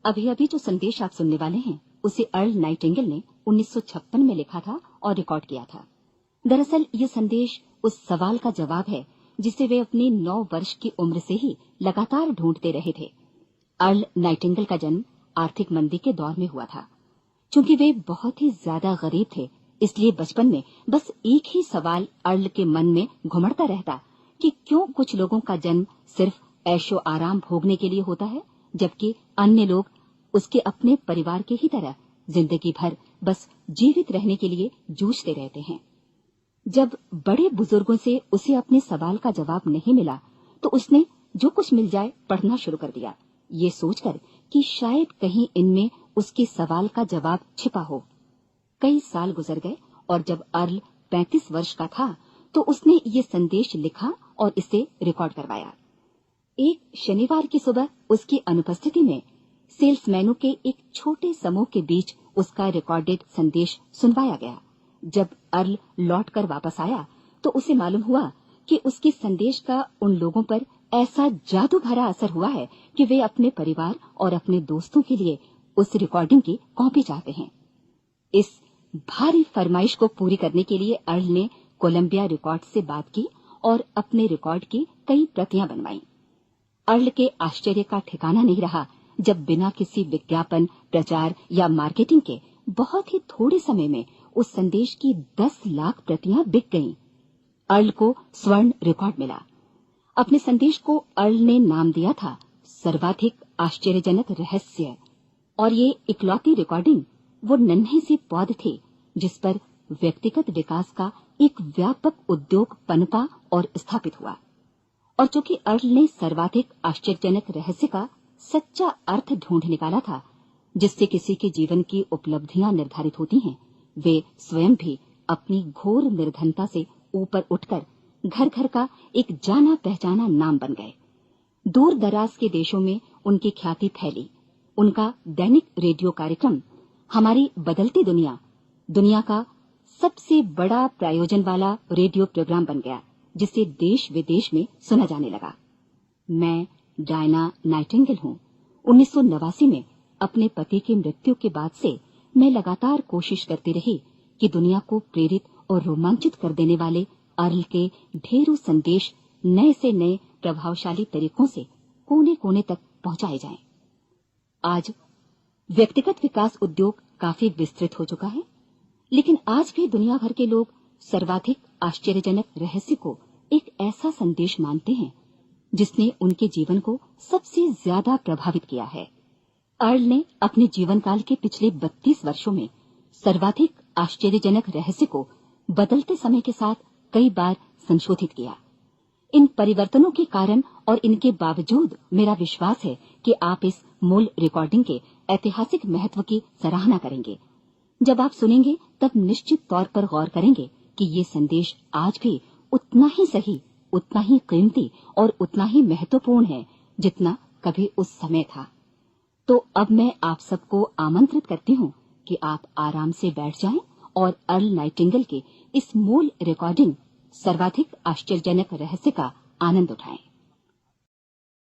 अभी अभी जो संदेश आप सुनने वाले हैं उसे अर्ल नाइटिंगेल ने 1956 में लिखा था और रिकॉर्ड किया था। दरअसल ये संदेश उस सवाल का जवाब है जिसे वे अपनी 9 वर्ष की उम्र से ही लगातार ढूंढते रहे थे। अर्ल नाइटिंगेल का जन्म आर्थिक मंदी के दौर में हुआ था। चूंकि वे बहुत ही ज्यादा गरीब थे, इसलिए बचपन में बस एक ही सवाल अर्ल के मन में घुमड़ता रहता कि क्यों कुछ लोगों का जन्म सिर्फ ऐशो आराम भोगने के लिए होता है, जबकि अन्य लोग उसके अपने परिवार के ही तरह जिंदगी भर बस जीवित रहने के लिए जूझते रहते हैं। जब बड़े बुजुर्गों से उसे अपने सवाल का जवाब नहीं मिला तो उसने जो कुछ मिल जाए पढ़ना शुरू कर दिया, ये सोचकर कि शायद कहीं इनमें उसके सवाल का जवाब छिपा हो। कई साल गुजर गए और जब अर्ल 35 वर्ष का था तो उसने ये संदेश लिखा और इसे रिकॉर्ड करवाया। एक शनिवार की सुबह उसकी अनुपस्थिति में सेल्समैनों के एक छोटे समूह के बीच उसका रिकॉर्डेड संदेश सुनवाया गया। जब अर्ल लौटकर वापस आया तो उसे मालूम हुआ कि उसके संदेश का उन लोगों पर ऐसा जादू भरा असर हुआ है कि वे अपने परिवार और अपने दोस्तों के लिए उस रिकॉर्डिंग की कॉपी चाहते हैं। इस भारी फरमाइश को पूरी करने के लिए अर्ल ने कोलंबिया रिकॉर्ड से बात की और अपने रिकॉर्ड की कई प्रतियां बनवाईं। अर्ल के आश्चर्य का ठिकाना नहीं रहा जब बिना किसी विज्ञापन, प्रचार या मार्केटिंग के बहुत ही थोड़े समय में उस संदेश की 10 लाख प्रतियां बिक गईं। अर्ल को स्वर्ण रिकॉर्ड मिला। अपने संदेश को अर्ल ने नाम दिया था सर्वाधिक आश्चर्यजनक रहस्य, और ये इकलौती रिकॉर्डिंग वो नन्हे सी पौध थी जिस पर व्यक्तिगत विकास का एक व्यापक उद्योग पनपा और स्थापित हुआ। और चूंकि अर्ल ने सर्वाधिक आश्चर्यजनक रहस्य का सच्चा अर्थ ढूंढ निकाला था, जिससे किसी के जीवन की उपलब्धियां निर्धारित होती हैं, वे स्वयं भी अपनी घोर निर्धनता से ऊपर उठकर घर घर का एक जाना पहचाना नाम बन गए। दूर दराज के देशों में उनकी ख्याति फैली। उनका दैनिक रेडियो कार्यक्रम हमारी बदलती दुनिया का सबसे बड़ा प्रायोजन वाला रेडियो प्रोग्राम बन गया, जिसे देश विदेश में सुना जाने लगा। मैं डायना नाइटिंगेल हूँ। 1989 में अपने पति की मृत्यु के बाद से मैं लगातार कोशिश करती रही कि दुनिया को प्रेरित और रोमांचित कर देने वाले अर्ल के ढेरों संदेश नए से नए प्रभावशाली तरीकों से कोने कोने तक पहुंचाए जाएं। आज व्यक्तिगत विकास उद्योग काफी विस्तृत हो चुका है, लेकिन आज भी दुनिया भर के लोग सर्वाधिक आश्चर्यजनक रहस्य को एक ऐसा संदेश मानते हैं जिसने उनके जीवन को सबसे ज्यादा प्रभावित किया है। अर्ल ने अपने जीवन काल के पिछले 32 वर्षों में सर्वाधिक आश्चर्यजनक रहस्य को बदलते समय के साथ कई बार संशोधित किया। इन परिवर्तनों के कारण और इनके बावजूद मेरा विश्वास है कि आप इस मूल रिकॉर्डिंग के ऐतिहासिक महत्व की सराहना करेंगे। जब आप सुनेंगे तब निश्चित तौर पर गौर करेंगे कि ये संदेश आज भी उतना ही सही, उतना ही कीमती और उतना ही महत्वपूर्ण है जितना कभी उस समय था। तो अब मैं आप सबको आमंत्रित करती हूँ कि आप आराम से बैठ जाएं और अर्ल नाइटिंगेल के इस मूल रिकॉर्डिंग सर्वाधिक आश्चर्यजनक रहस्य का आनंद उठाएं।